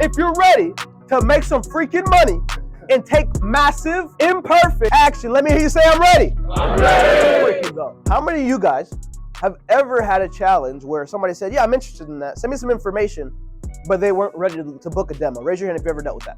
If you're ready to make some freaking money and take massive, imperfect action, let me hear you say, I'm ready. I'm ready. Freaking go. How many of you guys have ever had a challenge where somebody said, yeah, I'm interested in that. Send me some information, but they weren't ready to book a demo? Raise your hand if you ever dealt with that.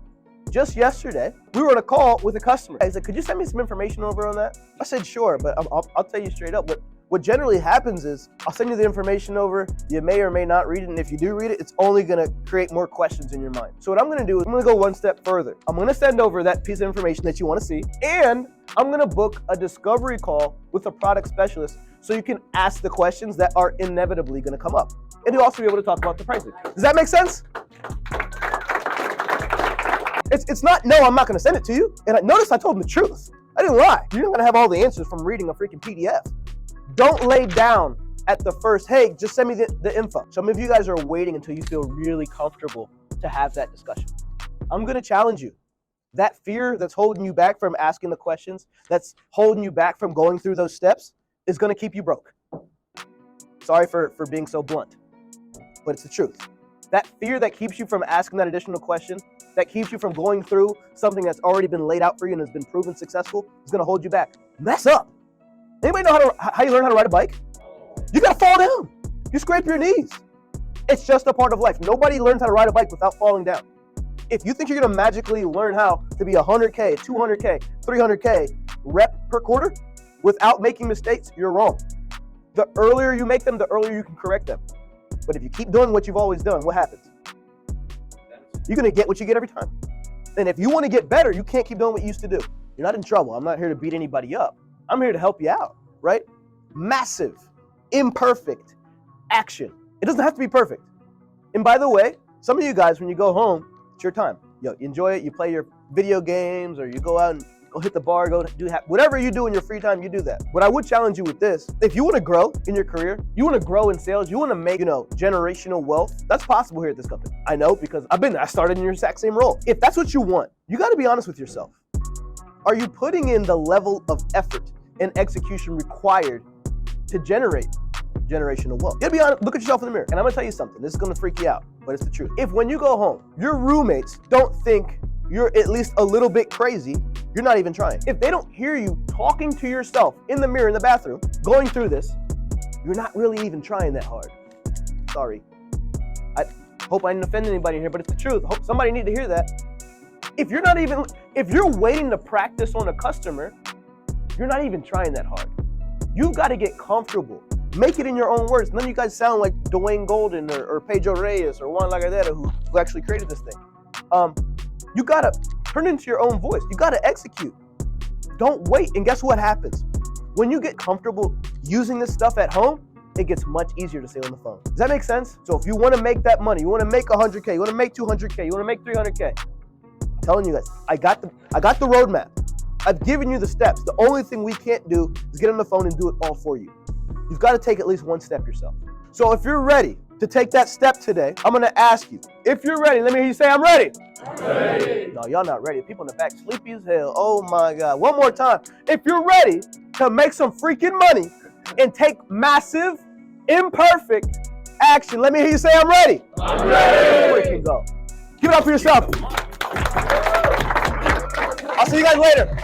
Just yesterday, we were on a call with a customer. He said, could you send me some information over on that? I said, sure, but I'll tell you straight up. What generally happens is I'll send you the information over. You may or may not read it. And if you do read it, it's only going to create more questions in your mind. So what I'm going to do is I'm going to go one step further. I'm going to send over that piece of information that you want to see. And I'm going to book a discovery call with a product specialist so you can ask the questions that are inevitably going to come up. And you'll also be able to talk about the pricing. Does that make sense? It's not, no, I'm not going to send it to you. And notice I told him the truth. I didn't lie. You're not going to have all the answers from reading a freaking PDF. Don't lay down at the first, hey, just send me the info. Some of you guys are waiting until you feel really comfortable to have that discussion. I'm going to challenge you. That fear that's holding you back from asking the questions, that's holding you back from going through those steps, is going to keep you broke. Sorry for being so blunt, but it's the truth. That fear that keeps you from asking that additional question, that keeps you from going through something that's already been laid out for you and has been proven successful, is going to hold you back. Mess up. Anybody know how you learn how to ride a bike? You got to fall down. You scrape your knees. It's just a part of life. Nobody learns how to ride a bike without falling down. If you think you're going to magically learn how to be 100K, 200K, 300K rep per quarter without making mistakes, you're wrong. The earlier you make them, the earlier you can correct them. But if you keep doing what you've always done, what happens? You're going to get what you get every time. And if you want to get better, you can't keep doing what you used to do. You're not in trouble. I'm not here to beat anybody up. I'm here to help you out, right? Massive, imperfect action. It doesn't have to be perfect. And by the way, some of you guys, when you go home, it's your time. You enjoy it. You play your video games, or you go out and go hit the bar, go do whatever you do in your free time, you do that. What I would challenge you with this, if you want to grow in your career, you want to grow in sales, you want to make, generational wealth, that's possible here at this company. I know, because I've been there. I started in your exact same role. If that's what you want, you got to be honest with yourself. Are you putting in the level of effort and execution required to generate generational wealth? You gotta be honest, look at yourself in the mirror. And I'm gonna tell you something, this is gonna freak you out, but it's the truth. If when you go home, your roommates don't think you're at least a little bit crazy, you're not even trying. If they don't hear you talking to yourself in the mirror in the bathroom, going through this, you're not really even trying that hard. Sorry. I hope I didn't offend anybody here, but it's the truth. I hope somebody need to hear that. If you're waiting to practice on a customer, you're not even trying that hard. You've got to get comfortable. Make it in your own words. None of you guys sound like Dwayne Golden or Pedro Reyes or Juan Lagardera who actually created this thing. You got to turn it into your own voice. You got to execute. Don't wait. And guess what happens? When you get comfortable using this stuff at home, it gets much easier to say on the phone. Does that make sense? So if you want to make that money, you want to make 100K, you want to make 200K, you want to make 300K, I'm telling you guys, I got the roadmap. I've given you the steps. The only thing we can't do is get on the phone and do it all for you. You've got to take at least one step yourself. So if you're ready to take that step today, I'm going to ask you, if you're ready, let me hear you say, I'm ready. I'm ready. No, y'all not ready. People in the back sleepy as hell. Oh my God. One more time. If you're ready to make some freaking money and take massive, imperfect action, let me hear you say, I'm ready. I'm ready. Freaking go. Give it up for yourself. I'll see you guys later.